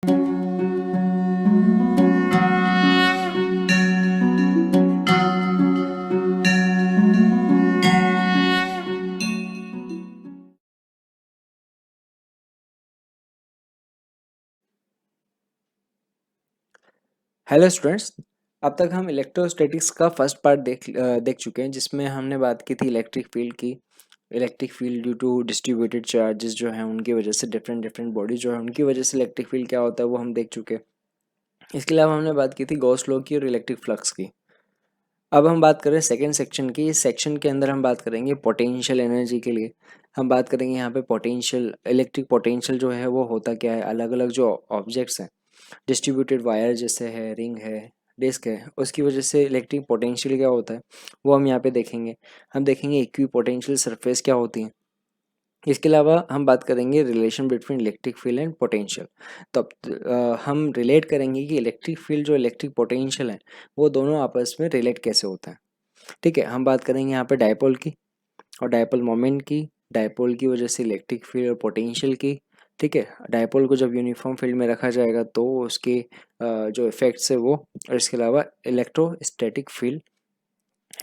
Hello students. अब तक हम इलेक्ट्रोस्टैटिक्स का फर्स्ट पार्ट देख चुके हैं, जिसमें हमने बात की थी इलेक्ट्रिक फील्ड की। Electric field due to distributed charges जो हैं उनकी वजह से डिफरेंट डिफरेंट बॉडी जो है उनकी वजह से इलेक्ट्रिक फील्ड क्या होता है वो हम देख चुके हैं। इसके अलावा हमने बात की थी गॉस लॉ की और इलेक्ट्रिक फ्लक्स की। अब हम बात करें सेकेंड सेक्शन की। इस सेक्शन के अंदर हम बात करेंगे पोटेंशियल एनर्जी के लिए। हम बात करेंगे यहाँ पे पोटेंशियल, इलेक्ट्रिक पोटेंशियल जो है वो होता क्या है। अलग अलग जो ऑब्जेक्ट्स हैं, डिस्ट्रीब्यूटेड वायर जैसे है, रिंग है, डिस्क है, उसकी वजह से इलेक्ट्रिक पोटेंशियल क्या होता है वो हम यहाँ पे देखेंगे। हम देखेंगे इक्वी पोटेंशियल सरफेस क्या होती है। इसके अलावा हम बात करेंगे relation between electric field and potential. तो अब हम रिलेट करेंगे कि इलेक्ट्रिक फील्ड जो इलेक्ट्रिक पोटेंशियल है वो दोनों आपस में रिलेट कैसे होता है। ठीक है, हम बात करेंगे यहाँ पे डायपोल की और डायपोल मोमेंट की, डायपोल की वजह से इलेक्ट्रिक फील्ड और पोटेंशियल की। ठीक है, डायपोल को जब यूनिफॉर्म फील्ड में रखा जाएगा तो उसके जो इफेक्ट्स है वो, और इसके अलावा इलेक्ट्रोस्टैटिक फील्ड,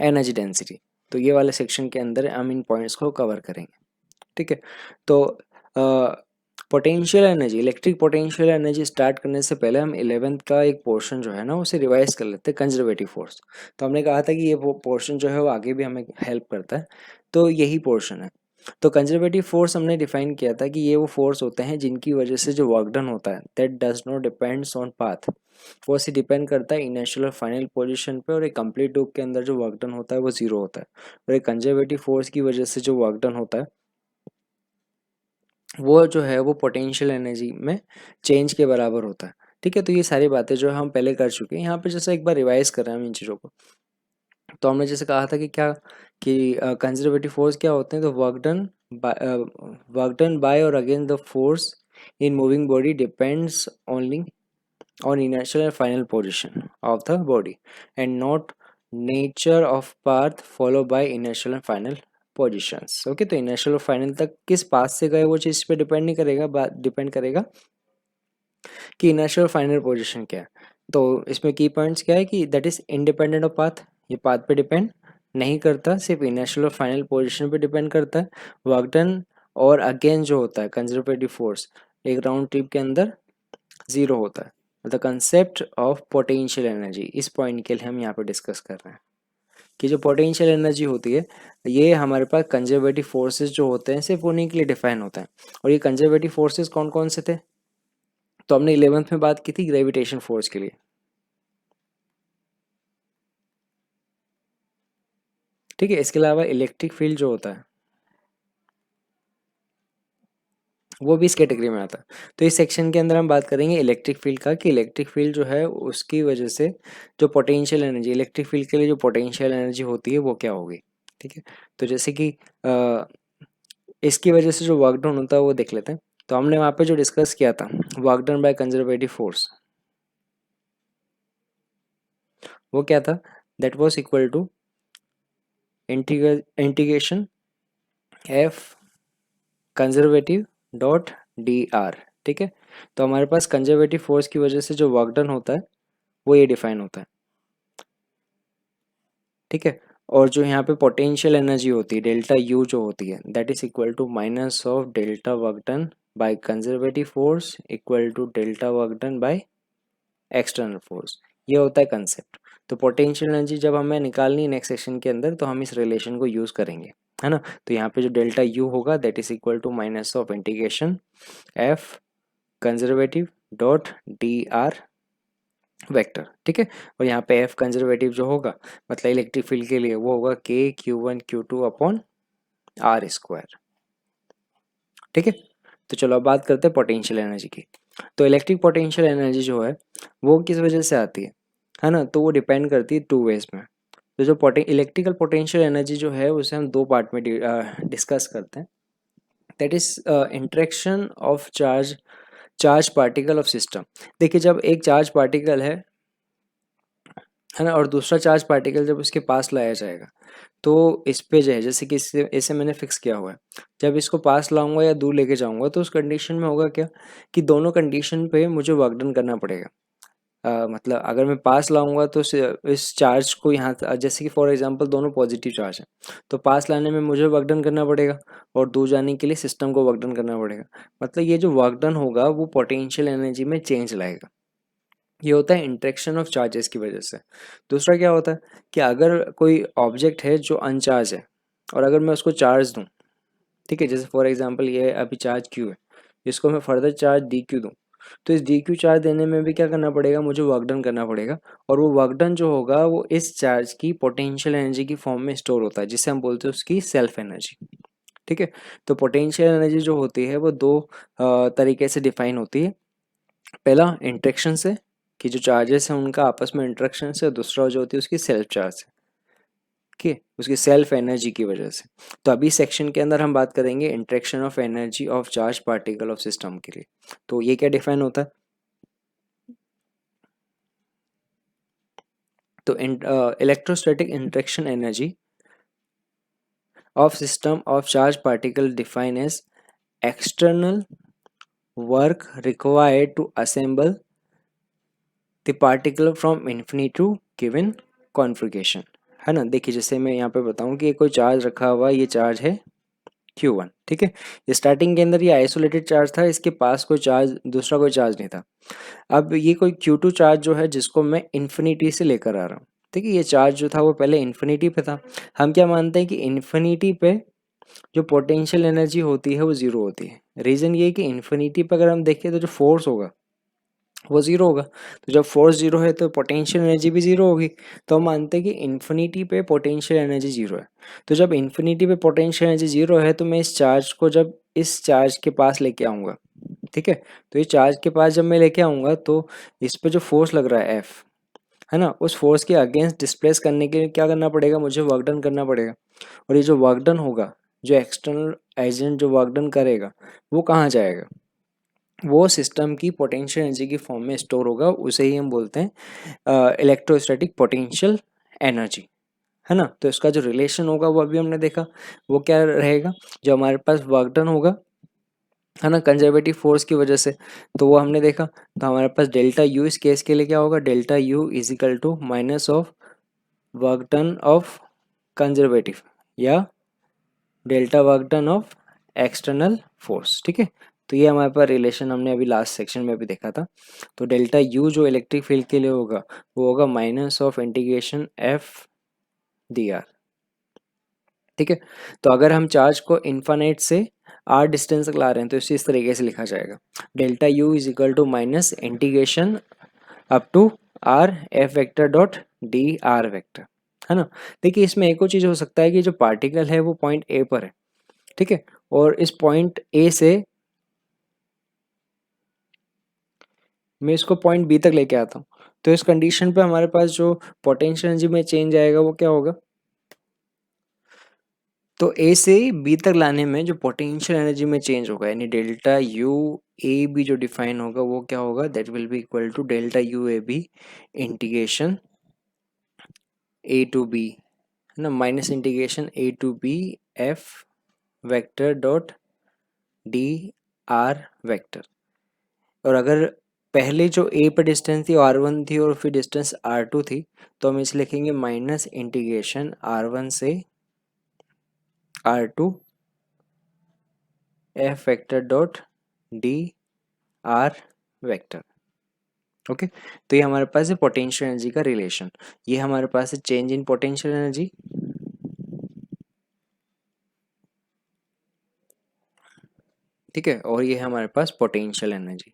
एनर्जी डेंसिटी। तो ये वाले सेक्शन के अंदर हम इन पॉइंट्स को कवर करेंगे। ठीक है, तो potential energy, electric potential energy start करने से पहले हम 11th का एक पोर्शन जो है ना उसे रिवाइज कर लेते हैं, कंजर्वेटिव फोर्स। तो हमने कहा था कि ये पोर्शन जो है वो आगे भी हमें हेल्प करता है, तो यही पोर्शन है। तो कंजर्वेटिव फोर्स हमने डिफाइन किया था कि ये वो फोर्स होते हैं जिनकी वजह से जो वर्क डन होता है that does not depends on path. वो से डिपेंड करता है इनिशियल और फाइनल पोजीशन पे, और एक कंप्लीट लूप के अंदर जो वर्क डन होता है वो जीरो होता है। और एक कंजर्वेटिव फोर्स की वजह से जो वर्क डन होता है वो जो है वो पोटेंशियल एनर्जी में चेंज के बराबर होता है। ठीक है, तो ये सारी बातें जो है हम पहले कर चुके हैं। यहाँ पे जैसे एक बार रिवाइज कर रहे हैं हम इन चीज़ों को। तो हमने जैसे कहा था कि क्या, कि कंजर्वेटिव फोर्स क्या होते हैं। तो वर्क डन बाय और against the force in moving body depends only on inertial and final position of the body and not nature of path followed by inertial and final positions. Okay, तो inertial और final तक किस path से गए वो चीज़ पे depend नहीं करेगा, डिपेंड करेगा कि inertial और फाइनल पोजिशन क्या है। तो इसमें की पॉइंट्स क्या है कि that is independent of path, ये पाथ पे डिपेंड नहीं करता, सिर्फ inertial और फाइनल पोजिशन पे डिपेंड करता है। वर्क डन और अगेन जो होता है कंजर्वेटिव फोर्स एक राउंड ट्रिप के अंदर जीरो होता है। The concept of potential energy, इस पॉइंट के लिए हम यहाँ पे डिस्कस कर रहे हैं कि जो पोटेंशियल एनर्जी होती है ये हमारे पास कंजर्वेटिव फोर्सेस जो होते हैं सिर्फ उन्हीं के लिए डिफाइन होता है। और ये कंजर्वेटिव फोर्सेस कौन कौन से थे, तो हमने 11th में बात की थी ग्रेविटेशन फोर्स के लिए। ठीक है, इसके अलावा इलेक्ट्रिक फील्ड जो होता है वो भी इस कैटेगरी में आता है। तो इस सेक्शन के अंदर हम बात करेंगे इलेक्ट्रिक फील्ड का, कि इलेक्ट्रिक फील्ड जो है उसकी वजह से जो पोटेंशियल एनर्जी, इलेक्ट्रिक फील्ड के लिए जो पोटेंशियल एनर्जी होती है वो क्या होगी। ठीक है, तो जैसे कि इसकी वजह से जो वर्क डन होता है वो देख लेते हैं। तो हमने वहाँ पे जो डिस्कस किया था work done by conservative force, वो क्या था, that was equal to integration F conservative dot D R. ठीक है, तो हमारे पास कंजर्वेटिव फोर्स की वजह से जो वर्क डन होता है वो ये डिफाइन होता है। ठीक है, और जो यहाँ पे पोटेंशियल एनर्जी होती है डेल्टा यू जो होती है that is equal to minus of delta work done by conservative force equal to delta work done by external force. ये होता है कंसेप्ट। तो पोटेंशियल एनर्जी जब हमें निकालनी है नेक्स्ट सेक्शन के अंदर तो हम इस रिलेशन को यूज़ करेंगे, है ना। तो यहाँ पे जो डेल्टा यू होगा that is equal to minus of integration F conservative dot D R vector. ठीक है, और यहाँ पे एफ कंजर्वेटिव जो होगा मतलब इलेक्ट्रिक फील्ड के लिए वो होगा के Q1 Q2 upon are square. ठीक है, तो चलो अब बात करते हैं पोटेंशियल एनर्जी की। तो इलेक्ट्रिक पोटेंशियल एनर्जी जो है वो किस वजह से आती है ना, तो वो डिपेंड करती है टू वेज में। तो जो इलेक्ट्रिकल पोटेंशियल एनर्जी जो है उसे हम दो पार्ट में डिस्कस करते हैं। That is interaction of charge particle of system. देखिए, जब एक चार्ज पार्टिकल है है ना। और दूसरा चार्ज पार्टिकल जब उसके पास लाया जाएगा तो इस पे जो है, जैसे कि इसे मैंने फिक्स किया हुआ है, जब इसको पास लाऊंगा या दूर लेके जाऊंगा तो उस कंडीशन में होगा क्या कि दोनों कंडीशन पे मुझे वर्क डन करना पड़ेगा। मतलब अगर मैं पास लाऊंगा तो इस चार्ज को यहाँ, जैसे कि फॉर एग्जांपल दोनों पॉजिटिव चार्ज हैं तो पास लाने में मुझे वर्क डन करना पड़ेगा और दूर जाने के लिए सिस्टम को वर्क डन करना पड़ेगा। मतलब ये जो वर्क डन होगा वो पोटेंशियल एनर्जी में चेंज लाएगा। ये होता है इंटरेक्शन ऑफ चार्जेस की वजह से। दूसरा क्या होता है कि अगर कोई ऑब्जेक्ट है जो अनचार्ज है और अगर मैं उसको चार्ज दूँ, ठीक है, जैसे फॉर एग्जांपल ये अभी चार्ज क्यू है, इसको मैं फर्दर चार्ज डी क्यू दूँ तो इस डी क्यू चार्ज देने में भी क्या करना पड़ेगा, मुझे वर्क डन करना पड़ेगा। और वो वर्क डन जो होगा वो इस चार्ज की पोटेंशियल एनर्जी की फॉर्म में स्टोर होता है जिसे हम बोलते हैं उसकी सेल्फ एनर्जी। ठीक है, तो पोटेंशियल एनर्जी जो होती है वो दो तरीके से डिफाइन होती है। पहला इंटरेक्शन से, कि जो चार्जेस हैं उनका आपस में इंटरेक्शन से, दूसरा जो होती है उसकी सेल्फ चार्ज से, कि उसकी सेल्फ एनर्जी की वजह से। तो अभी सेक्शन के अंदर हम बात करेंगे interaction of energy of charge particle of system के लिए। तो ये क्या डिफाइन होता है, तो electrostatic interaction energy of system of charged particle defined as external work required to assemble the particle from infinity to given configuration। है ना। देखिए जैसे मैं यहाँ पे बताऊँ कि ये कोई चार्ज रखा हुआ है, ये चार्ज है Q1, ठीक है। ये स्टार्टिंग के अंदर ये आइसोलेटेड चार्ज था, इसके पास कोई चार्ज, दूसरा कोई चार्ज नहीं था। अब ये कोई Q2 चार्ज जो है जिसको मैं इन्फिनिटी से लेकर आ रहा हूँ, ठीक है। ये चार्ज जो था वो पहले इन्फिनिटी पे था। हम क्या मानते हैं कि इन्फिनिटी पे जो पोटेंशियल एनर्जी होती है वो ज़ीरो होती है। रीज़न ये है कि इन्फिनिटी पर अगर हम देखें तो जो फोर्स होगा वो ज़ीरो होगा, तो जब फोर्स ज़ीरो है तो पोटेंशियल एनर्जी भी ज़ीरो होगी। तो हम मानते हैं कि इन्फिनिटी पे पोटेंशियल एनर्जी ज़ीरो है। तो जब इन्फिनिटी पे पोटेंशियल एनर्जी ज़ीरो है तो मैं इस चार्ज को जब इस चार्ज के पास लेके आऊँगा, ठीक है, तो इस चार्ज के पास जब मैं लेके आऊँगा तो इस पे जो फोर्स लग रहा है F, है ना, उस फोर्स के अगेंस्ट डिस्प्लेस करने के लिए क्या करना पड़ेगा, मुझे वर्क डन करना पड़ेगा। और ये जो वर्क डन होगा, जो एक्सटर्नल एजेंट जो वर्क डन करेगा वो कहाँ जाएगा, वो सिस्टम की पोटेंशियल एनर्जी की फॉर्म में स्टोर होगा। उसे ही हम बोलते हैं इलेक्ट्रोस्टैटिक पोटेंशियल एनर्जी, है ना। तो इसका जो रिलेशन होगा वो अभी हमने देखा, वो क्या रहेगा, जो हमारे पास वर्क डन होगा, है ना, कंजर्वेटिव फोर्स की वजह से, तो वो हमने देखा। तो हमारे पास डेल्टा यू इस केस के लिए क्या होगा, delta U is equal to minus of work done of conservative या delta work done of external force, ठीक है। तो ये हमारे पास रिलेशन हमने अभी लास्ट सेक्शन में भी देखा था। तो डेल्टा यू जो इलेक्ट्रिक फील्ड के लिए होगा वो होगा minus of integration F D R, ठीक है। तो अगर हम चार्ज को इन्फाइनाइट से आर डिस्टेंस तक ला रहे हैं तो इसे इस तरीके से लिखा जाएगा, delta U is equal to minus integration up to R F vector dot D R vector, है ना। देखिए इसमें एक और चीज़ हो सकता है कि जो पार्टिकल है वो पॉइंट ए पर है, ठीक है, और इस पॉइंट ए से मैं इसको पॉइंट बी तक लेके आता हूँ। तो इस कंडीशन पे हमारे पास जो पोटेंशियल एनर्जी में चेंज आएगा वो क्या होगा, तो ए से बी तक लाने में जो पोटेंशियल एनर्जी में चेंज होगा यानी डेल्टा यू ए बी जो डिफाइन होगा वो क्या होगा, that will be equal to delta U A B integration A to B, है ना, minus integration A to B F vector dot D R vector. और अगर पहले जो ए पर डिस्टेंस थी आर वन थी और फिर डिस्टेंस आर टू थी तो हम इसे लिखेंगे माइनस इंटीग्रेशन आर वन से R two F vector dot D R vector. Okay, तो ये हमारे पास है पोटेंशियल एनर्जी का रिलेशन। ये हमारे पास है चेंज इन पोटेंशियल एनर्जी, ठीक है, और ये है हमारे पास पोटेंशियल एनर्जी,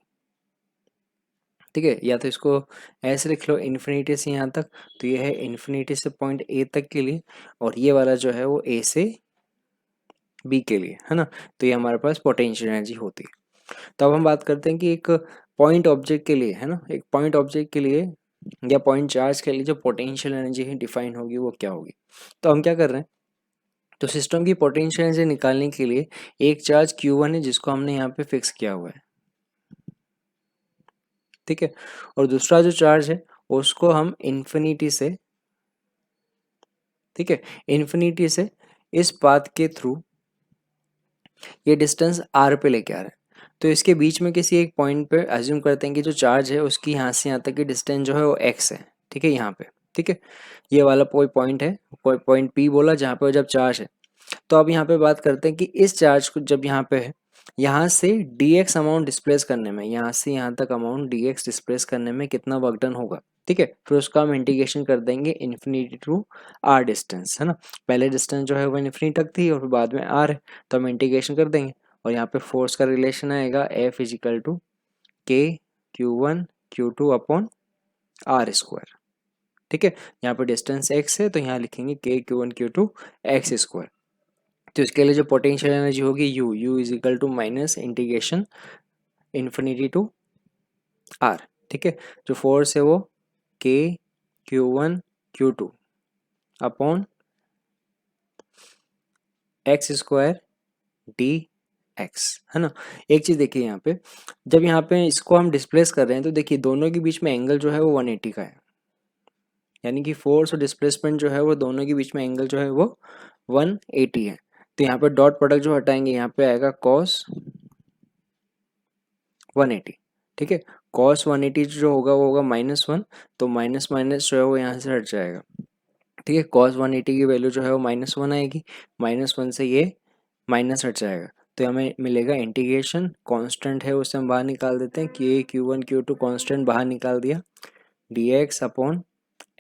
ठीक है। या तो इसको ऐसे लिख लो इन्फिनिटी से यहाँ तक, तो ये है इन्फिनिटी से पॉइंट ए तक के लिए, और ये वाला जो है वो ए से बी के लिए, है ना। तो ये हमारे पास पोटेंशियल एनर्जी होती है। तो अब हम बात करते हैं कि एक पॉइंट ऑब्जेक्ट के लिए, है ना, एक पॉइंट ऑब्जेक्ट के लिए या पॉइंट चार्ज के लिए जो पोटेंशियल एनर्जी है डिफाइन होगी वो क्या होगी। तो हम क्या कर रहे हैं, तो सिस्टम की पोटेंशियल एनर्जी निकालने के लिए एक चार्ज Q1 है जिसको हमने यहाँ पे फिक्स किया हुआ है, ठीक है, और दूसरा जो चार्ज है उसको हम इन्फिनिटी से, ठीक है, इन्फिनिटी से इस पाथ के थ्रू ये डिस्टेंस r पे लेके आ रहा है। तो इसके बीच में किसी एक पॉइंट पे एज्यूम करते हैं कि जो चार्ज है उसकी यहाँ से यहाँ तक की डिस्टेंस जो है वो x है, ठीक है, यहाँ पे, ठीक है, ये वाला कोई पॉइंट है, कोई पॉइंट P बोला जहाँ पे जब चार्ज है। तो अब यहाँ पे बात करते हैं कि इस चार्ज को जब यहाँ पे है, यहाँ से dx अमाउंट डिस्प्लेस करने में, यहाँ से यहाँ तक अमाउंट dx डिस्प्लेस करने में कितना वर्क डन होगा, ठीक है, फिर उसका हम इंटीग्रेशन कर देंगे इन्फिनिटी टू r डिस्टेंस, है ना। पहले डिस्टेंस जो है वो इन्फिनिटी तक थी और फिर बाद में r है, तो हम इंटीग्रेशन कर देंगे और यहाँ पे फोर्स का रिलेशन आएगा F इजिकल टू के Q1 Q2 upon r square, ठीक है। यहाँ पे डिस्टेंस x है तो यहाँ लिखेंगे के Q1 Q2 x स्क्वायर। तो इसके लिए जो पोटेंशियल एनर्जी होगी u is equal to minus integration infinity to r, ठीक है। जो फोर्स है वो के Q1 Q2 upon x square D x, है ना। एक चीज देखिए यहाँ पे, जब यहाँ पे इसको हम डिस्प्लेस कर रहे हैं तो देखिए दोनों के बीच में एंगल जो है वो 180 का है, यानी कि फोर्स और डिस्प्लेसमेंट जो है वो दोनों के बीच में एंगल जो है वो 180 है। तो यहाँ पे डॉट प्रोडक्ट जो हटाएंगे यहाँ पे आएगा कॉस 180, ठीक है। कॉस 180 जो होगा वो होगा -1, तो माइनस माइनस जो है वो यहाँ से हट जाएगा, ठीक है। कॉस 180 की वैल्यू जो है वो -1 आएगी, -1 से ये माइनस हट जाएगा, तो हमें मिलेगा इंटीग्रेशन, कांस्टेंट है उसे हम बाहर निकाल देते हैं, के Q1 Q2 कांस्टेंट बाहर निकाल दिया, dx अपॉन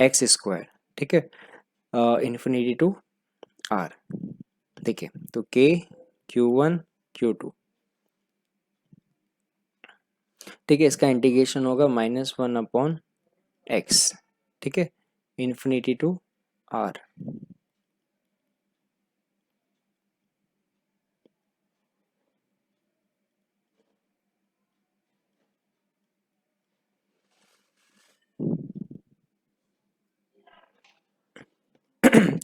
एक्स स्क्वायर, ठीक है, इन्फिनिटी टू r, देखिए तो के Q1 Q2, ठीक है, इसका इंटीग्रेशन होगा -1 अपॉन एक्स, ठीक है, इन्फिनिटी टू r।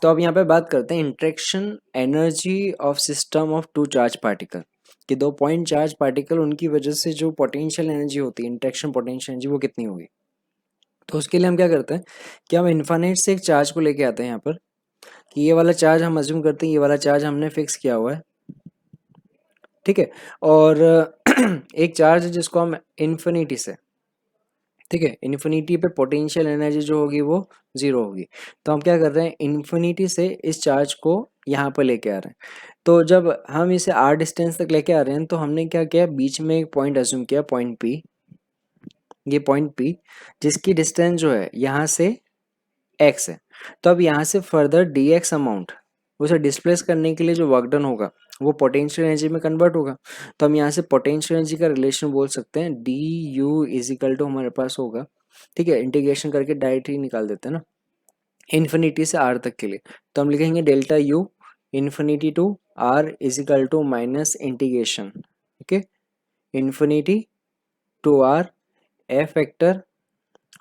तो अब यहाँ पे बात करते हैं interaction energy of system of two charge particle, कि दो पॉइंट चार्ज पार्टिकल उनकी वजह से जो पोटेंशियल एनर्जी होती है, इंटरेक्शन पोटेंशियल एनर्जी, वो कितनी होगी। तो उसके लिए हम क्या करते हैं कि हम इन्फाइनाइट से एक चार्ज को लेके आते हैं यहाँ पर, कि ये वाला चार्ज हम अज्यूम करते हैं, ये वाला चार्ज हमने फिक्स किया हुआ है, ठीक है, और एक चार्ज है जिसको हम इन्फिनिटी से, ठीक है, इन्फिनिटी पे पोटेंशियल एनर्जी जो होगी वो 0 होगी। तो हम क्या कर रहे हैं, इन्फिनिटी से इस चार्ज को यहाँ पर लेके आ रहे हैं। तो जब हम इसे r डिस्टेंस तक लेके आ रहे हैं तो हमने क्या किया, बीच में एक पॉइंट अज्यूम किया, पॉइंट P, ये पॉइंट P जिसकी डिस्टेंस जो है यहाँ से x है। तो अब यहाँ से फर्दर dx अमाउंट उसे डिस्प्लेस करने के लिए जो वर्क डन होगा वो पोटेंशियल एनर्जी में कन्वर्ट होगा। तो हम यहाँ से पोटेंशियल एनर्जी का रिलेशन बोल सकते हैं, डी यू इजिकल टू हमारे पास होगा, ठीक है, इंटीग्रेशन करके डायरेक्ट ही निकाल देते हैं ना, इन्फिनिटी से r तक के लिए। तो हम लिखेंगे delta U infinity to r is equal to minus integration, okay, infinity to r f vector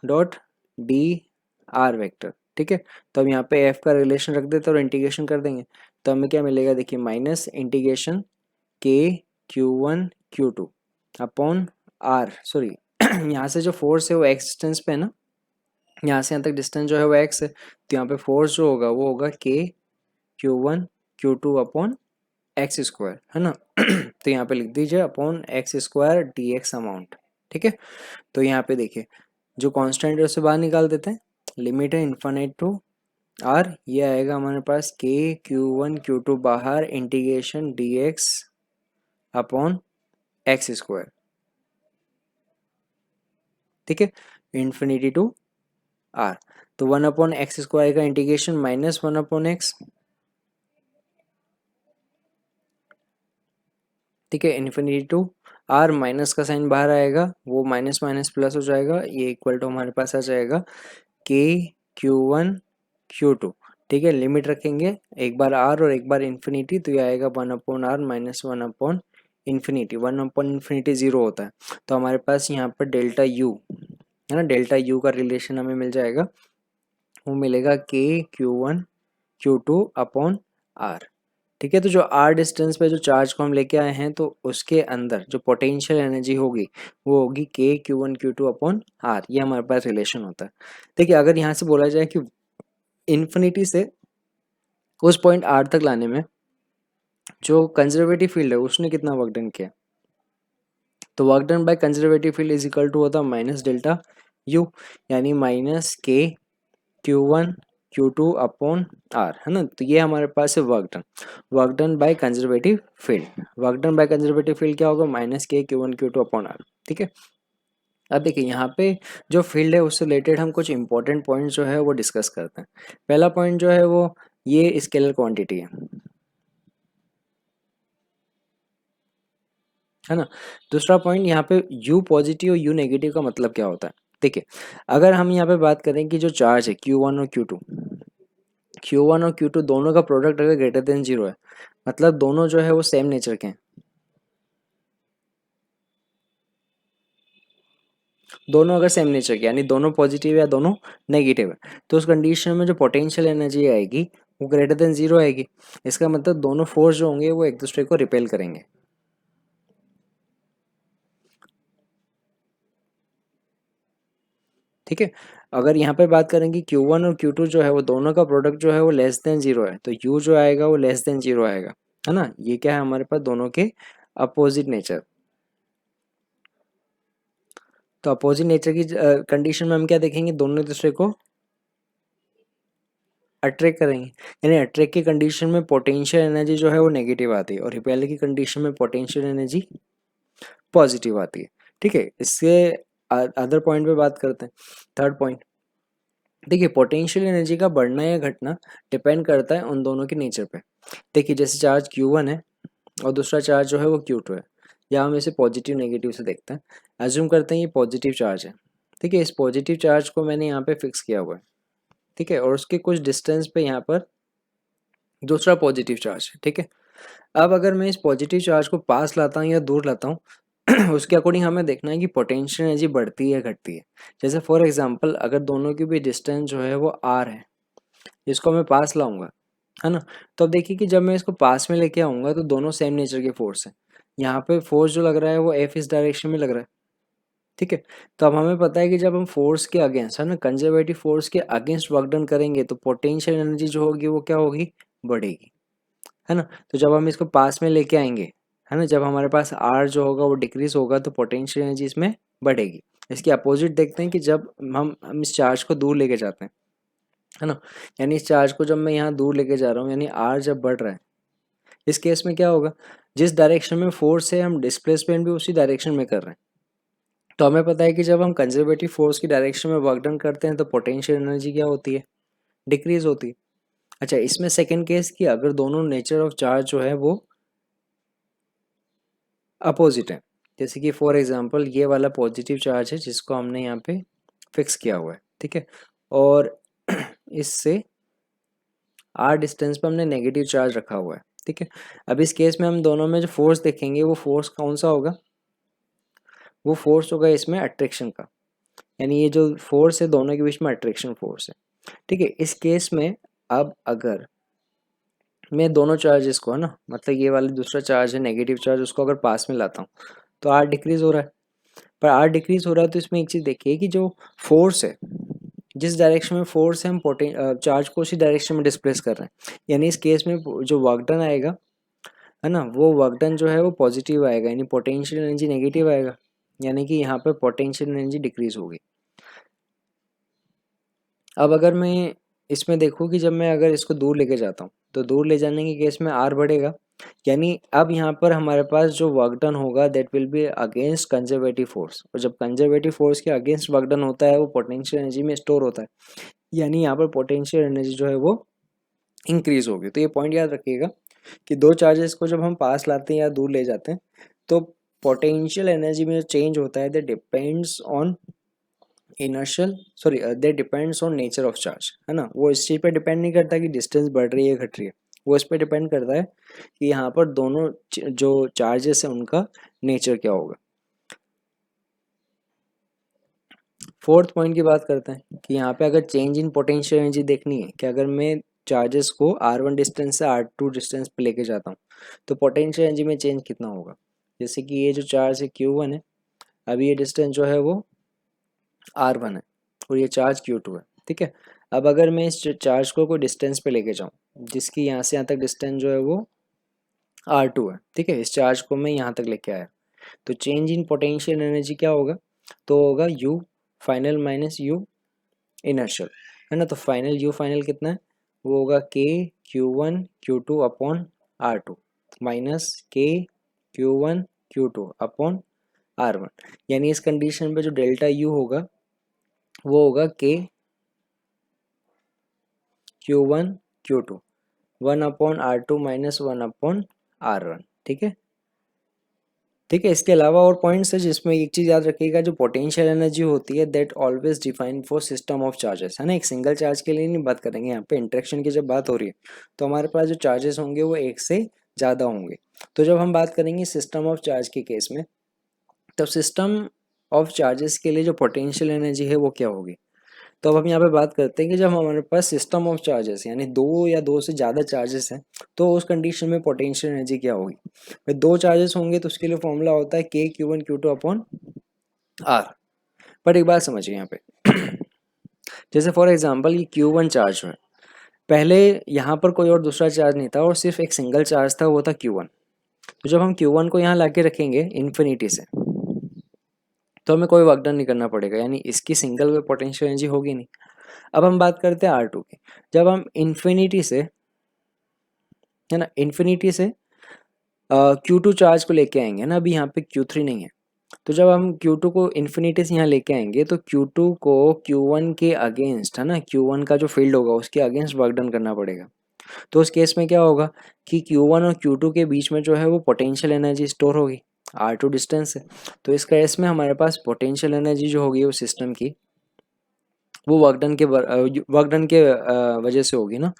dot D R vector, ठीक है। तो हम यहाँ पे f का रिलेशन रख देते हैं और इंटीग्रेशन कर देंगे, तो हमें क्या मिलेगा, देखिए माइनस इंटीग्रेशन के Q1 Q2 upon r, sorry यहाँ से जो फोर्स है वो x डिस्टेंस पे है ना, यहाँ से यहाँ तक डिस्टेंस जो है वो x है, तो यहाँ पे फोर्स जो होगा वो होगा के Q1 Q2 upon x square, है ना। तो यहाँ पे लिख दीजिए upon x square D x amount, ठीक है। तो यहाँ पे देखिए जो कांस्टेंट है उसे बाहर निकाल देते हैं, लिमिट है इन्फिनिट टू r, ये आएगा हमारे पास के Q1 Q2 बाहर integration dx upon x square, ठीक है, इन्फिनिटी टू r। तो 1 अपॉन एक्स स्क्वायर का इंटीग्रेशन -1 अपॉन एक्स, ठीक है, इन्फिनिटी टू r, माइनस का साइन बाहर आएगा, वो माइनस माइनस प्लस हो जाएगा, ये इक्वल टू हमारे पास आ जाएगा के Q1 Q2, ठीक है। लिमिट रखेंगे एक बार r और एक बार इन्फिनिटी, तो ये आएगा 1 upon r minus 1 upon infinity, 1 upon infinity 0 होता है। तो हमारे पास यहाँ पर डेल्टा u है ना, डेल्टा u का रिलेशन हमें मिल जाएगा, वो मिलेगा के Q1 Q2 अपॉन r, ठीक है। तो जो r डिस्टेंस पे जो चार्ज को हम लेके आए हैं तो उसके अंदर जो पोटेंशियल एनर्जी होगी वो होगी k q1 q2 upon r। ये हमारे पास रिलेशन होता है। देखिए अगर यहाँ से बोला जाए कि इन्फिनिटी से उस पॉइंट r तक लाने में जो कंजर्वेटिव फील्ड है उसने कितना वर्क डन किया, तो work done by conservative field is equal to होता है माइनस डेल्टा यू, यानी minus K Q1 Q2 upon are, है ना। तो ये हमारे पास है work done by conservative field. Work done by conservative field क्या होगा, minus K Q1 Q2 upon are. ठीक है। अब देखिए यहाँ पे जो फील्ड है उससे रिलेटेड हम कुछ इंपॉर्टेंट पॉइंट जो है वो डिस्कस करते हैं। पहला पॉइंट जो है वो ये स्केलर क्वांटिटी है ना। दूसरा पॉइंट यहाँ पे U पॉजिटिव और U नेगेटिव का मतलब क्या होता है। देखिए अगर हम यहाँ पे बात करें कि जो चार्ज है Q1 और Q1 और Q2 दोनों का प्रोडक्ट अगर ग्रेटर देन 0 है, मतलब दोनों जो है वो सेम नेचर के हैं, दोनों अगर सेम नेचर के यानी दोनों पॉजिटिव या दोनों नेगेटिव है, तो उस कंडीशन में जो पोटेंशियल एनर्जी आएगी वो ग्रेटर देन 0 आएगी। इसका मतलब दोनों फोर्स जो होंगे वो एक दूसरे को रिपेल करेंगे। ठीक है। अगर यहाँ पे बात करें कि Q1 और Q2 जो है वो दोनों का प्रोडक्ट जो है वो लेस देन 0 है, तो U जो आएगा वो लेस देन 0 आएगा, है ना। ये क्या है हमारे पास दोनों के अपोजिट नेचर। तो अपोजिट नेचर की कंडीशन में हम क्या देखेंगे, दोनों एक दूसरे को अट्रैक्ट करेंगे, यानी अट्रैक्ट की कंडीशन में पोटेंशियल एनर्जी जो है वो नेगेटिव आती है और रिपेल की कंडीशन में पोटेंशियल एनर्जी पॉजिटिव आती है। ठीक है। इससे अदर पॉइंट पे बात करते हैं। थर्ड पॉइंट, देखिए पोटेंशियल एनर्जी का बढ़ना या घटना डिपेंड करता है उन दोनों के नेचर पे। देखिए जैसे चार्ज Q1 है और दूसरा चार्ज जो है वो Q2 है, या हम इसे पॉजिटिव नेगेटिव से देखते हैं। एज्यूम करते हैं ये पॉजिटिव चार्ज है। ठीक है। इस पॉजिटिव चार्ज को मैंने यहाँ पे फिक्स किया हुआ है। ठीक है। और उसके कुछ डिस्टेंस पे यहाँ पर दूसरा पॉजिटिव चार्ज है। ठीक है। अब अगर मैं इस पॉजिटिव चार्ज को पास लाता हूँ या दूर लाता हूँ उसके अकॉर्डिंग हमें देखना है कि पोटेंशियल एनर्जी बढ़ती है या घटती है। जैसे फॉर एग्जांपल अगर दोनों की भी डिस्टेंस जो है वो r है, इसको मैं पास लाऊंगा, है ना। तो अब देखिए कि जब मैं इसको पास में लेके आऊंगा तो दोनों सेम नेचर के फोर्स है। यहाँ पे फोर्स जो लग रहा है वो एफ इस डायरेक्शन में लग रहा है। ठीक है। तो अब हमें पता है कि जब हम फोर्स के अगेंस्ट, है ना, कंजर्वेटिव फोर्स के अगेंस्ट वर्क डन करेंगे तो पोटेंशियल एनर्जी जो होगी वो क्या होगी, बढ़ेगी, है ना। तो जब हम इसको पास में लेके आएंगे, है ना, जब हमारे पास आर जो होगा वो डिक्रीज होगा तो पोटेंशियल एनर्जी इसमें बढ़ेगी। इसके अपोजिट देखते हैं कि जब हम इस चार्ज को दूर लेके जाते हैं, है ना, यानी इस चार्ज को जब मैं यहाँ दूर लेके जा रहा हूँ यानी आर जब बढ़ रहा है, इस केस में क्या होगा, जिस डायरेक्शन में फोर्स है हम डिस्प्लेसमेंट भी उसी डायरेक्शन में कर रहे हैं। तो हमें पता है कि जब हम कंजर्वेटिव फोर्स की डायरेक्शन में वर्क डन करते हैं तो पोटेंशियल एनर्जी क्या होती है, डिक्रीज होती है। अच्छा इसमें सेकेंड केस की अगर दोनों नेचर ऑफ चार्ज जो है वो अपोजिट है, जैसे कि फॉर एग्जांपल ये वाला पॉजिटिव चार्ज है जिसको हमने यहाँ पे फिक्स किया हुआ है। ठीक है। और इससे आर डिस्टेंस पे हमने नेगेटिव चार्ज रखा हुआ है। ठीक है। अब इस केस में हम दोनों में जो फोर्स देखेंगे वो फोर्स कौन सा होगा, वो फोर्स होगा इसमें अट्रैक्शन का, यानी ये जो फोर्स है दोनों के बीच में अट्रैक्शन फोर्स है। ठीक है। इस केस में अब अगर मैं दोनों चार्जेस को, है ना, मतलब ये वाला दूसरा चार्ज है नेगेटिव चार्ज, उसको अगर पास में लाता हूँ तो आर डिक्रीज हो रहा है। पर आर डिक्रीज हो रहा है तो इसमें एक चीज़ देखिए कि जो फोर्स है, जिस डायरेक्शन में फोर्स है हम चार्ज को उसी डायरेक्शन में डिस्प्लेस कर रहे हैं, यानी इस केस में जो वर्क डन आएगा, है ना, वो वर्क डन जो है वो पॉजिटिव आएगा, यानी पोटेंशियल एनर्जी नेगेटिव आएगा, यानी कि यहाँ पे पोटेंशियल एनर्जी डिक्रीज होगी। अब अगर मैं इसमें देखूँ कि जब मैं अगर इसको दूर लेके जाता हूँ तो दूर ले जाने के केस में आर बढ़ेगा, यानी अब यहाँ पर हमारे पास जो वर्क डन होगा that will be against conservative force, और जब कंजर्वेटिव फोर्स के अगेंस्ट वर्क डन होता है वो पोटेंशियल एनर्जी में स्टोर होता है, यानी यहाँ पर पोटेंशियल एनर्जी जो है वो इंक्रीज होगी। तो ये पॉइंट याद रखिएगा कि दो चार्जेस को जब हम पास लाते हैं या दूर ले जाते हैं तो पोटेंशियल एनर्जी में जो चेंज होता है that depends on inertial, sorry that depends on nature of charge, है ना। वो इस चीज़ पे डिपेंड नहीं करता कि डिस्टेंस बढ़ रही है घट रही है, वो इस पे डिपेंड करता है कि यहाँ पर दोनों जो चार्जेस हैं उनका नेचर क्या होगा। फोर्थ पॉइंट की बात करते हैं कि यहाँ पे अगर चेंज इन पोटेंशियल एनर्जी देखनी है कि अगर मैं चार्जेस को R1 डिस्टेंस से R2 डिस्टेंस पे लेके जाता हूँ तो पोटेंशियल एनर्जी में चेंज कितना होगा। जैसे कि ये जो चार्ज है Q1 है, अभी ये डिस्टेंस जो है वो R1 है और ये चार्ज Q2 है, ठीक है। अब अगर मैं इस चार्ज को कोई डिस्टेंस पे लेके जाऊँ जिसकी यहाँ से यहाँ तक डिस्टेंस जो है वो R2 है, ठीक है, इस चार्ज को मैं यहाँ तक लेके आया तो चेंज इन पोटेंशियल एनर्जी क्या होगा, तो होगा U final minus U inertial, है ना। तो फाइनल U फाइनल कितना है, वो होगा K Q1 Q2 upon R2 minus K Q1 Q2 upon R1, यानी इस कंडीशन पे जो डेल्टा U होगा वो होगा K Q1 Q2 1 upon R2 minus 1 upon R1, ठीक है, ठीक है। इसके अलावा और पॉइंट्स है जिसमें एक चीज़ याद रखिएगा, जो पोटेंशियल एनर्जी होती है that always define for system of charges, है ना। एक सिंगल चार्ज के लिए नहीं बात करेंगे यहाँ पे, इंटरेक्शन की जब बात हो रही है तो हमारे पास जो चार्जेस होंगे वो एक से ज़्यादा होंगे। तो जब हम बात करेंगे सिस्टम ऑफ चार्ज के केस में, तब सिस्टम ऑफ चार्जेस के लिए जो पोटेंशियल एनर्जी है वो क्या होगी। तो अब हम यहाँ पे बात करते हैं कि जब हमारे पास सिस्टम ऑफ चार्जेस यानी दो या दो से ज़्यादा चार्जेस हैं तो उस कंडीशन में पोटेंशियल एनर्जी क्या होगी। भाई दो चार्जेस होंगे तो उसके लिए फॉर्मूला होता है के Q1 Q2 upon are. But एक बात समझिए यहाँ पे जैसे फॉर एग्जांपल ये Q1 चार्ज है, पहले यहाँ पर कोई और दूसरा चार्ज नहीं था और सिर्फ एक सिंगल चार्ज था, वो था Q1। तो जब हम Q1 को यहाँ ला के रखेंगे इन्फिनिटी से तो हमें कोई वर्क डन नहीं करना पड़ेगा, यानी इसकी सिंगल वे पोटेंशियल एनर्जी होगी नहीं। अब हम बात करते हैं R2 की, जब हम इन्फिनिटी से, है ना, इन्फिनिटी से Q2 चार्ज को लेके आएंगे ना, अभी यहाँ पे Q3 नहीं है, तो जब हम Q2 को इन्फिनिटी से यहाँ लेके आएंगे तो Q2 को Q1 के अगेंस्ट, है ना, Q1 का जो फील्ड होगा उसके अगेंस्ट वर्क डन करना पड़ेगा। तो उस केस में क्या होगा कि Q1 और Q2 के बीच में जो है वो पोटेंशियल एनर्जी स्टोर होगी, R2 डिस्टेंस है। तो इस केस में हमारे पास पोटेंशियल एनर्जी जो होगी वो सिस्टम की वो वर्क डन के वजह से होगी ना।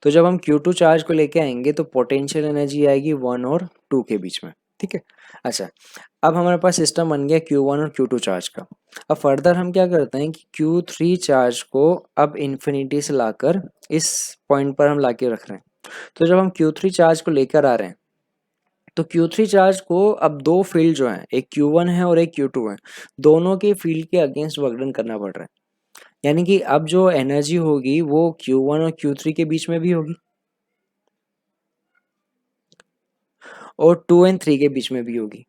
तो जब हम Q2 चार्ज को लेके आएंगे तो पोटेंशियल एनर्जी आएगी 1 और 2 के बीच में, ठीक है। अच्छा, अब हमारे पास सिस्टम बन गया Q1 और Q2 चार्ज का। अब फर्दर हम क्या करते हैं कि Q3 चार्ज को अब इन्फिनिटी से लाकर इस पॉइंट पर हम लाके रख रहे हैं। तो जब हम Q3 चार्ज को लेकर आ रहे हैं तो Q3 चार्ज को अब दो फील्ड जो हैं, एक Q1 है और एक Q2 है, दोनों के फील्ड के अगेंस्ट वर्क डन करना पड़ रहा है। यानी कि अब जो एनर्जी होगी वो Q1 और Q3 के बीच में भी होगी और 2 और 3 के बीच में भी होगी,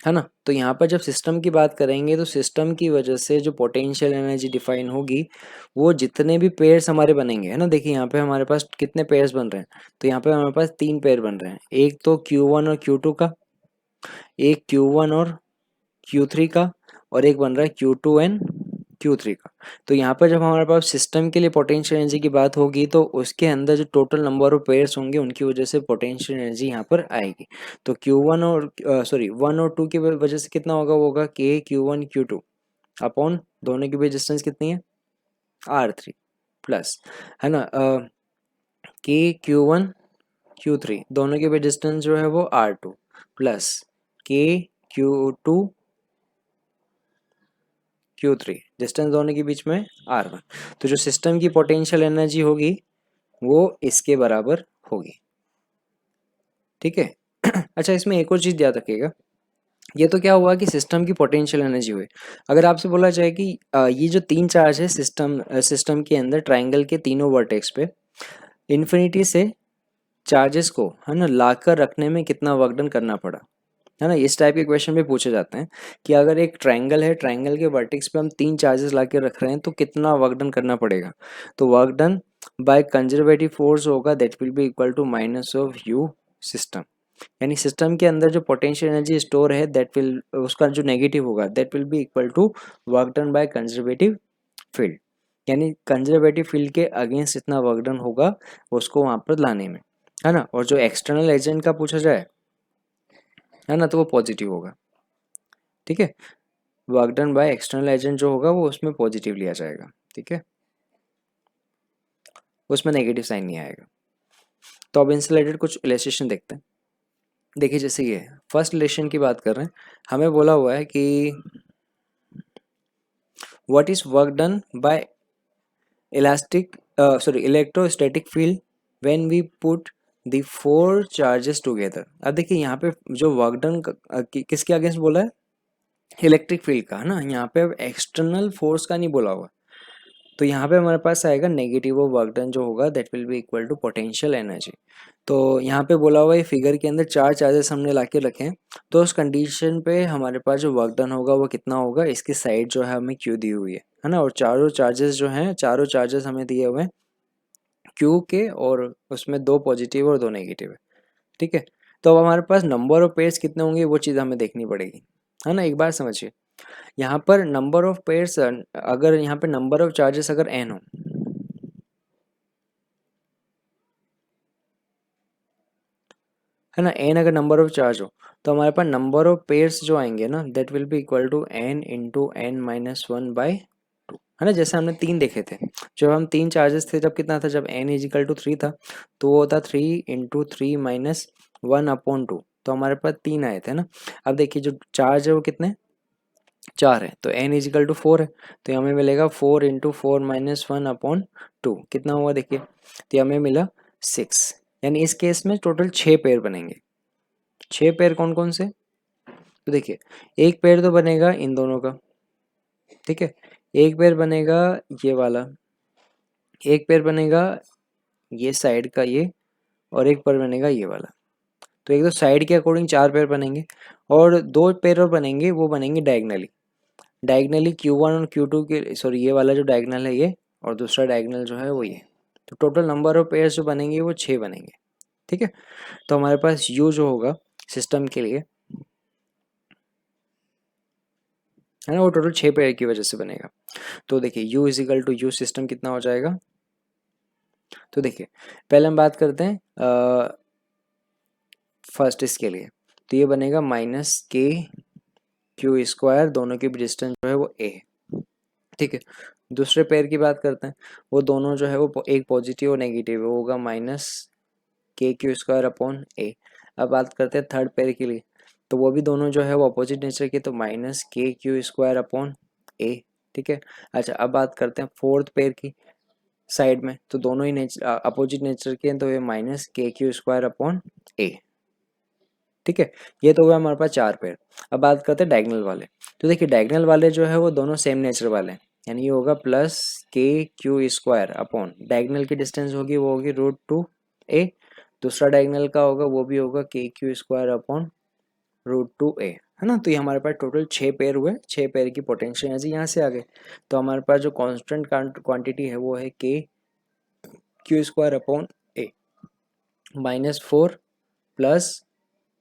है ना। तो यहाँ पर जब सिस्टम की बात करेंगे तो सिस्टम की वजह से जो पोटेंशियल एनर्जी डिफाइन होगी वो जितने भी पेयर्स हमारे बनेंगे, है ना। देखिए यहाँ पे हमारे पास कितने पेयर्स बन रहे हैं, तो यहाँ पे हमारे पास 3 पेयर बन रहे हैं, एक तो Q1 और Q2 का, एक Q1 और Q3 का, और एक बन रहा है Q2 एंड Q3 का। तो यहाँ पर जब हमारे पास सिस्टम के लिए पोटेंशियल एनर्जी की बात होगी तो उसके अंदर जो टोटल नंबर ऑफ पेयर्स होंगे उनकी वजह से पोटेंशियल एनर्जी यहाँ पर आएगी। तो Q1 और 1 और 2 की वजह से कितना होगा, वो होगा K Q1 Q2 अपॉन दोनों की बीच डिस्टेंस कितनी है R3 प्लस, है ना, K Q1 Q3 दोनों के बीच डिस्टेंस जो है वो R2 plus K Q2 Q3 distance दोनों के बीच में R1। तो जो सिस्टम की पोटेंशियल एनर्जी होगी वो इसके बराबर होगी, ठीक है। अच्छा, इसमें एक और चीज़ याद रखिएगा, ये तो क्या हुआ कि सिस्टम की पोटेंशियल एनर्जी हुई। अगर आपसे बोला जाए कि ये जो तीन चार्ज है सिस्टम के अंदर ट्राइंगल के तीनों वर्टेक्स पे इन्फिनिटी से चार्जेस को, है ना, लाकर रखने में कितना वर्क डन करना पड़ा, है ना। इस टाइप के क्वेश्चन भी पूछे जाते हैं कि अगर एक ट्राइंगल है, ट्राइंगल के वर्टेक्स पे हम तीन चार्जेस ला के रख रहे हैं तो कितना वर्क डन करना पड़ेगा। तो work done by conservative force होगा that will be equal to minus of U system, यानी सिस्टम के अंदर जो पोटेंशियल एनर्जी स्टोर है दैट विल, उसका जो नेगेटिव होगा that will be equal to work done by conservative field, यानी कंजर्वेटिव फील्ड के अगेंस्ट इतना वर्क डन होगा उसको वहां पर लाने में, है ना। और जो एक्सटर्नल एजेंट का पूछा जाए, है ना, तो वो पॉजिटिव होगा, ठीक है। Work done by external agent जो होगा वो उसमें पॉजिटिव लिया जाएगा, ठीक है, उसमें नेगेटिव साइन नहीं आएगा। तो अब इनसे रिलेटेड कुछ इलस्ट्रेशन देखते हैं। देखिए जैसे ये फर्स्ट रिलेशन की बात कर रहे हैं, हमें बोला हुआ है कि what is work done by elastic electrostatic field when we put the four charges together. अब देखिए यहाँ पे जो वर्क डन किसके अगेंस्ट बोला है, इलेक्ट्रिक फील्ड का, है ना। यहाँ पे अब एक्सटर्नल फोर्स का नहीं बोला हुआ, तो यहाँ पे हमारे पास आएगा नेगेटिव ऑफ वर्क डन जो होगा that will be equal to potential energy. तो यहाँ पे बोला हुआ है फिगर के अंदर चार चार्जेस हमने ला के रखे हैं, तो उस कंडीशन पे हमारे पास जो वर्क डन होगा वो कितना होगा, इसकी साइड जो है हमें क्यू दी हुई है ना। और चारों चार्जेस जो हैं, चारों चार्जेस हमें दिए हुए हैं क्यू के, और उसमें दो पॉजिटिव और दो नेगेटिव है, ठीक है। तो अब हमारे पास नंबर ऑफ पेयर्स कितने होंगे वो चीज़ हमें देखनी पड़ेगी, है ना। एक बार समझिए, यहाँ पर नंबर ऑफ पेयर्स, अगर यहाँ पे नंबर ऑफ चार्जेस अगर n हो, है ना, n अगर नंबर ऑफ चार्ज हो, तो हमारे पास नंबर ऑफ पेयर्स जो आएंगे ना that will be equal to n into n minus one by two, है ना। जैसे हमने तीन देखे थे, जब हम तीन चार्जेस थे जब कितना था, जब n इजिकल टू थ्री था, तो वो होता three into three minus one upon two, तो हमारे पास तीन आए थे ना। अब देखिए जो चार्ज है वो कितने, चार है, तो n इजिकल टू फोर है, तो हमें मिलेगा four into four minus one upon two, कितना हुआ देखिए, तो हमें मिला सिक्स। यानी इस केस में टोटल छः पेयर बनेंगे। छः पेयर कौन कौन से, तो देखिए एक पेयर तो बनेगा इन दोनों का, ठीक है, एक पेयर बनेगा ये वाला, एक पेयर बनेगा ये साइड का ये, और एक पेयर बनेगा ये वाला। तो एक तो साइड के अकॉर्डिंग चार पेयर बनेंगे, और दो पेयर और बनेंगे, वो बनेंगे डायगनली। डायगनली Q1 और Q2 के, सॉरी ये वाला जो डायगनल है ये, और दूसरा डायगनल जो है वो ये। तो टोटल नंबर ऑफ पेयर्स जो बनेंगे वो छः बनेंगे, ठीक है। तो हमारे पास U जो होगा सिस्टम के लिए, है ना, वो टोटल छः पेयर की वजह से बनेगा। तो देखिए U is equal to U system कितना हो जाएगा, तो देखिए पहले हम बात करते हैं फर्स्ट इसके लिए, तो ये बनेगा माइनस के क्यू स्क्वायर, दोनों की भी डिस्टेंस जो है वो a है, ठीक है। दूसरे पेयर की बात करते हैं, वो दोनों जो है वो एक पॉजिटिव और नेगेटिव होगा, माइनस के क्यू स्क्वायर अपॉन ए। अब बात करते हैं थर्ड पेयर के लिए, तो वो भी दोनों जो है वो अपोजिट नेचर के, तो माइनस के क्यू स्क्वायर अपॉन ए, ठीक है। अच्छा अब बात करते हैं फोर्थ पेयर की साइड में, तो दोनों ही नेचर अपोजिट नेचर के हैं, तो ये माइनस के क्यू स्क्वायर अपॉन ए, ठीक है। ये तो हुआ हमारे पास चार पेयर। अब बात करते हैं डायगोनल वाले, तो देखिए डायगोनल वाले जो है वो दोनों सेम नेचर वाले हैं, यानी ये होगा प्लस के क्यू स्क्वायर अपॉन, डायगोनल की डिस्टेंस होगी वो होगी रूट टू ए, दूसरा डायगोनल का होगा वो भी होगा k Q square upon root two a, है ना। तो ये हमारे पास टोटल छः पेयर हुए, छः पेयर की पोटेंशियल एनर्जी यहाँ से आ गए। तो हमारे पास जो कांस्टेंट क्वांटिटी है वो है k Q square upon a minus four plus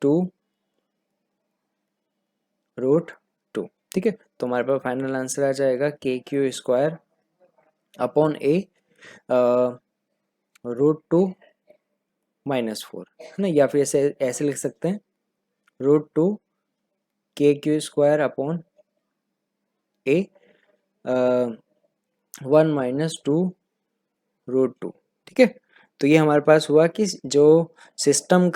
two root two, ठीक है। तो हमारे पास फाइनल आंसर आ जाएगा k Q square upon a root two minus four, है ना, या फिर ऐसे ऐसे लिख सकते हैं रूट टू के Q square upon a one minus two root two, ठीक है। तो ये हमारे पास हुआ कि जो सिस्टम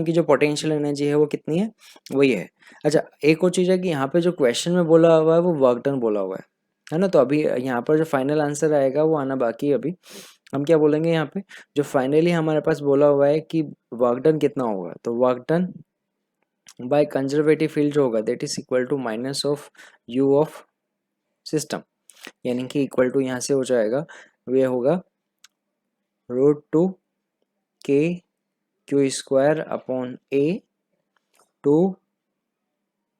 की जो पोटेंशियल एनर्जी है वो कितनी है, वही है। अच्छा एक और चीज़ है कि यहाँ पे जो क्वेश्चन में बोला हुआ है वो वर्क डन बोला हुआ है ना। तो अभी यहाँ पर जो फाइनल आंसर आएगा वो आना बाकी है। अभी हम क्या बोलेंगे यहाँ पे, जो फाइनली हमारे पास बोला हुआ है कि वर्क डन कितना होगा, तो work done by conservative field जो होगा that is equal to minus of U of system, यानी कि इक्वल टू यहाँ से हो जाएगा, ये होगा रूट टू के Q square upon A two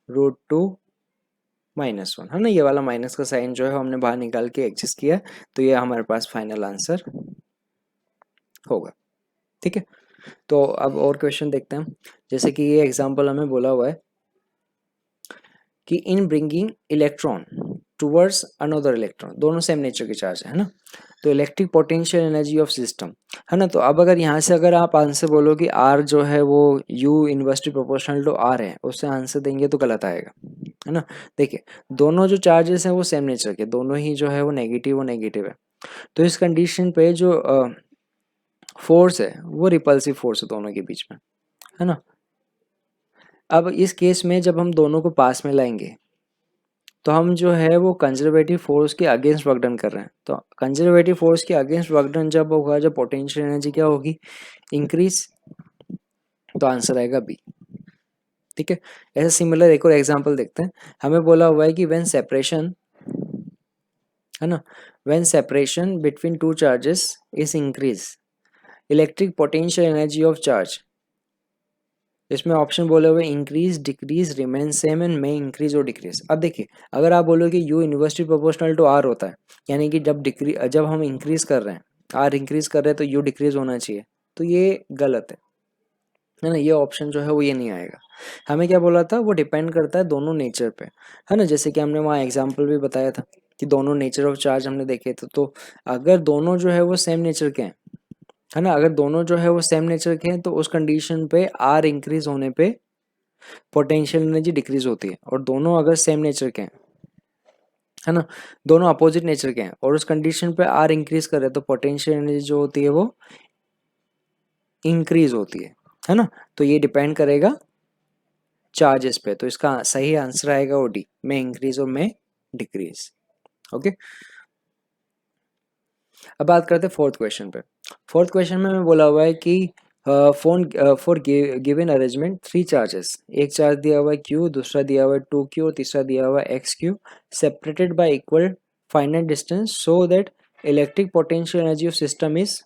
root two minus one, है ना। ये वाला माइनस का साइन जो है हमने बाहर निकाल के एडजस्ट किया, तो ये हमारे पास फाइनल आंसर होगा, ठीक है। तो अब और क्वेश्चन देखते हैं, जैसे कि ये एग्जांपल हमें बोला हुआ है कि in bringing electron towards another electron, दोनों सेम नेचर के चार्ज है ना, तो electric potential energy of system, है ना। तो अब अगर यहाँ से अगर आप आंसर बोलो कि आर जो है वो U inversely proportional to R है, उससे आंसर देंगे तो गलत आएगा, है ना। देखिए दोनों जो चार्जेस हैं वो सेम नेचर के, दोनों ही जो है वो नेगेटिव है। तो इस कंडीशन पे जो फोर्स है वो रिपल्सिव फोर्स है दोनों के बीच में, है ना। अब इस केस में जब हम दोनों को पास में लाएंगे तो हम जो है वो कंजर्वेटिव फोर्स के अगेंस्ट वर्क डन कर रहे हैं। तो कंजर्वेटिव फोर्स के अगेंस्ट वर्क डन जब होगा, जब पोटेंशियल एनर्जी क्या होगी, इंक्रीज, तो आंसर आएगा बी। ठीक है, ऐसा सिमिलर एक और एग्जांपल देखते हैं। हमें बोला हुआ है कि व्हेन सेपरेशन, है ना, when separation between two charges is increase, electric potential energy of charge, इसमें ऑप्शन बोले हुए increase, decrease, remain same and may increase और डिक्रीज। अब देखिए, अगर आप बोलो कि U inversely proportional to R होता है, यानी कि जब हम इंक्रीज कर रहे हैं, आर इंक्रीज कर रहे हैं, तो यू डिक्रीज होना चाहिए, तो ये गलत है ना, ये ऑप्शन जो है वो ये नहीं आएगा। हमें क्या बोला था, वो डिपेंड करता है दोनों नेचर पे, है ना, जैसे कि हमने वहाँ एग्जाम्पल भी बताया था कि दोनों नेचर ऑफ चार्ज हमने देखे थे। तो अगर दोनों जो है वो सेम नेचर के हैं, है ना, अगर दोनों जो है वो सेम नेचर के हैं, तो उस कंडीशन पे आर इंक्रीज होने पे पोटेंशियल एनर्जी डिक्रीज होती है। और दोनों अगर सेम नेचर के हैं, है ना, दोनों अपोजिट नेचर के हैं, और उस कंडीशन पे आर इंक्रीज करे, तो पोटेंशियल एनर्जी जो होती है वो इंक्रीज होती है ना। तो ये डिपेंड करेगा चार्जेस पे। तो इसका सही आंसर आएगा वो डी, में इंक्रीज और में डिक्रीज। ओके, अब बात करते हैं फोर्थ क्वेश्चन पे। फोर्थ क्वेश्चन में हमें बोला हुआ है कि फॉर गिवन अरेंजमेंट 3 चार्जेस, एक चार्ज दिया हुआ है क्यू, दूसरा दिया हुआ है 2q और तीसरा दिया हुआ है xq, separated y equal finite distance, so that electric potential energy of system is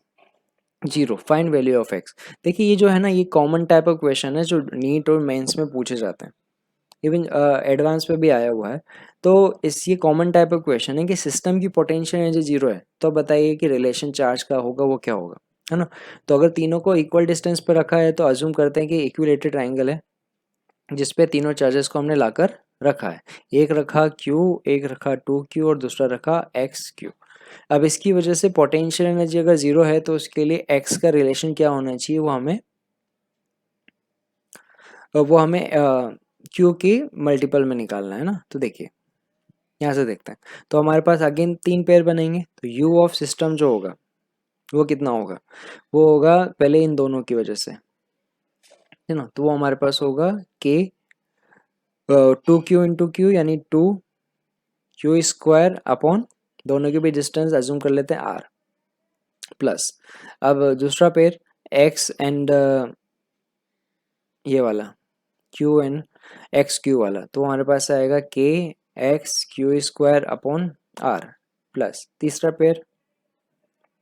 0, find value of x। देखिए, ये जो है ना, ये कॉमन टाइप ऑफ क्वेश्चन है जो नीट और मेंस में पूछे जाते हैं, इवन एडवांस में भी आया हुआ है। तो ये कॉमन टाइप ऑफ क्वेश्चन है कि सिस्टम की पोटेंशियल एनर्जी 0 है, तो बताइए कि रिलेशन चार्ज का होगा वो क्या होगा, है ना। तो अगर तीनों को इक्वल डिस्टेंस पर रखा है, तो अज्यूम करते हैं कि इक्विलेटरल ट्राइंगल है, जिसपे तीनों चार्जेस को हमने लाकर रखा है। एक रखा q, एक रखा 2q और दूसरा रखा xq। अब इसकी वजह से पोटेंशियल एनर्जी अगर 0 है, तो उसके लिए x का रिलेशन क्या होना चाहिए, वो हमें q के मल्टीपल में निकालना है ना। तो देखिए, यहाँ से देखते हैं, तो हमारे पास अगेन 3 पेयर बनेंगे। तो u ऑफ सिस्टम जो होगा वो कितना होगा, वो होगा पहले इन दोनों की वजह से, है ना। तो वो हमारे पास होगा k 2q इंटू क्यू, यानी 2q स्क्वायर अपॉन दोनों के बीच डिस्टेंस अज्यूम कर लेते हैं r, प्लस अब दूसरा पेयर x एंड ये वाला q एंड xq वाला, तो हमारे पास आएगा k x q square upon r, plus तीसरा पेयर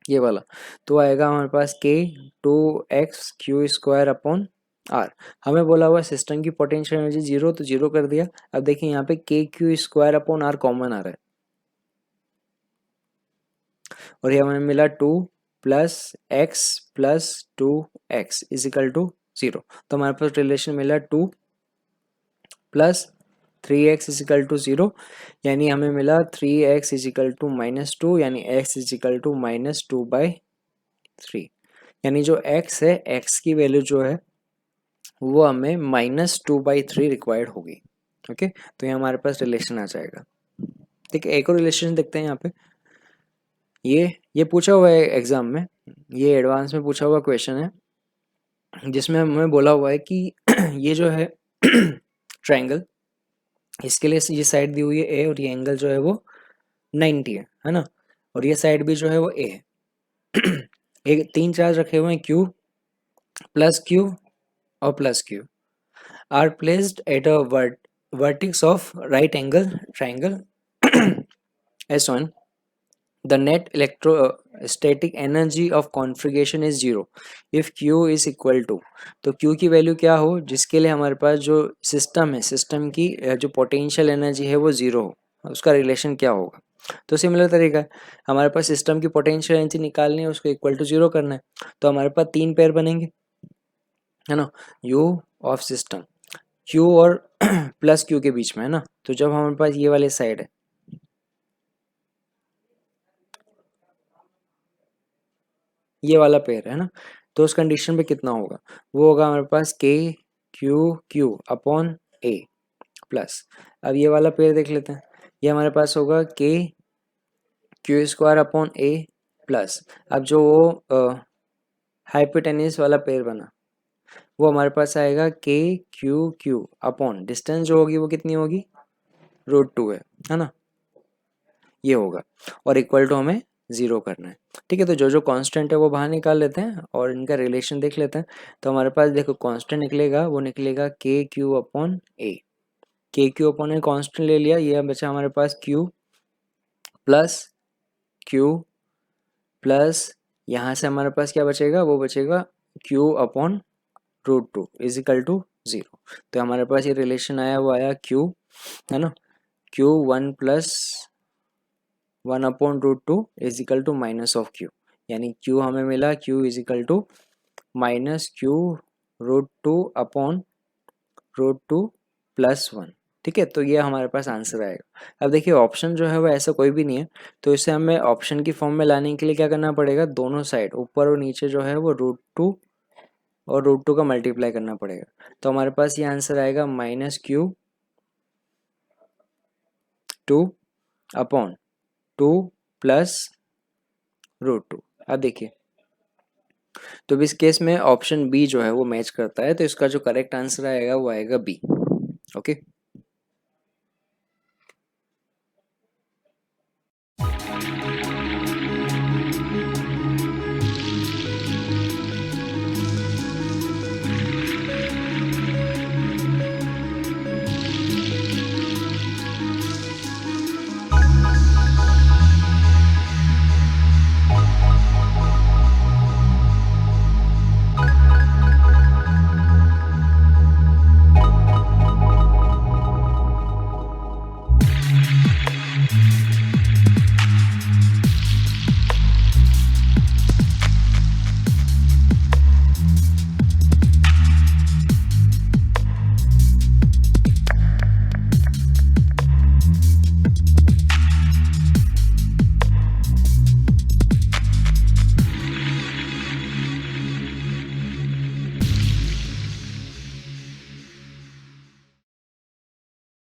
ये वाला, तो आएगा हमारे पास k 2x q square upon r। हमें बोला हुआ सिस्टम की पोटेंशियल एनर्जी 0, तो 0 कर दिया। अब देखिए, यहाँ पे k q square upon r common आ रहा है, और ये हमें मिला 2 plus x plus 2x is equal to 0। तो हमारे पास रिलेशन मिला 2 प्लस 3x इजिकल टू 0, यानी हमें मिला 3x इजिकल टू -2, यानी x इजिकल टू -2/3, यानी जो x है, x की वैल्यू जो है वो हमें -2/3 रिक्वायर्ड होगी। ओके, तो ये हमारे पास रिलेशन आ जाएगा। ठीक है, एक और रिलेशन देखते हैं यहाँ पे। ये पूछा हुआ है एग्जाम में, ये एडवांस में पूछा हुआ क्वेश्चन है, जिसमें हमें बोला हुआ है कि ये जो है ट्रायंगल, इसके लिए ये साइड दी हुई है ए, और ये एंगल जो है वो 90 है ना, और ये साइड भी जो है वो ए है। एक 3 चार्ज रखे हुए हैं क्यू प्लस क्यू और plus Q, are placed at a vertex of right angle triangle S1. The net electrostatic energy of configuration is 0 if Q is equal to, तो Q की वैल्यू क्या हो जिसके लिए हमारे पास जो सिस्टम है, सिस्टम की जो पोटेंशियल एनर्जी है वो 0 हो, उसका रिलेशन क्या होगा। तो सिमिलर तरीका है, हमारे पास सिस्टम की पोटेंशियल एनर्जी निकालनी है, उसको इक्वल टू 0 करना है। तो हमारे पास 3 पेयर बनेंगे, है ना, U ऑफ सिस्टम Q और प्लस Q के बीच में, है ना। तो जब हमारे पास ये वाले साइड है, ये वाला पेयर है ना, तो उस कंडीशन पे कितना होगा, वो होगा हमारे पास k q q upon a plus, अब ये वाला पेयर देख लेते हैं, ये हमारे पास होगा k q square upon a plus, अब जो वो हाइपोटेन्यूस वाला पेयर बना, वो हमारे पास आएगा k q q upon distance जो होगी वो कितनी होगी, √2 है, है ना, ये होगा। और इक्वल टू हमें 0 करना है। ठीक है, तो जो जो कांस्टेंट है वो बाहर निकाल लेते हैं और इनका रिलेशन देख लेते हैं। तो हमारे पास देखो कांस्टेंट निकलेगा, वो निकलेगा के क्यू अपॉन ए। के क्यू अपॉन ए कांस्टेंट ले लिया, ये बचा हमारे पास क्यू प्लस यहाँ से हमारे पास क्या बचेगा, वो बचेगा Q upon √2 is equal to 0। तो हमारे पास ये रिलेशन आया, वो आया क्यू, है ना, Q 1+1/√2 is equal to minus of Q, यानी क्यू हमें मिला Q is equal to minus Q √2 ठीक है, तो ये हमारे पास आंसर आएगा। अब देखिए ऑप्शन जो है वो ऐसा कोई भी नहीं है, तो इसे हमें ऑप्शन की फॉर्म में लाने के लिए क्या करना पड़ेगा, दोनों साइड ऊपर और नीचे जो है वो √2 और √2 का मल्टीप्लाई करना पड़ेगा। तो हमारे पास ये आंसर आएगा -Q2/2 प्लस √2। अब देखिए, तो इस केस में ऑप्शन बी जो है वो मैच करता है, तो इसका जो करेक्ट आंसर आएगा वो आएगा बी। ओके।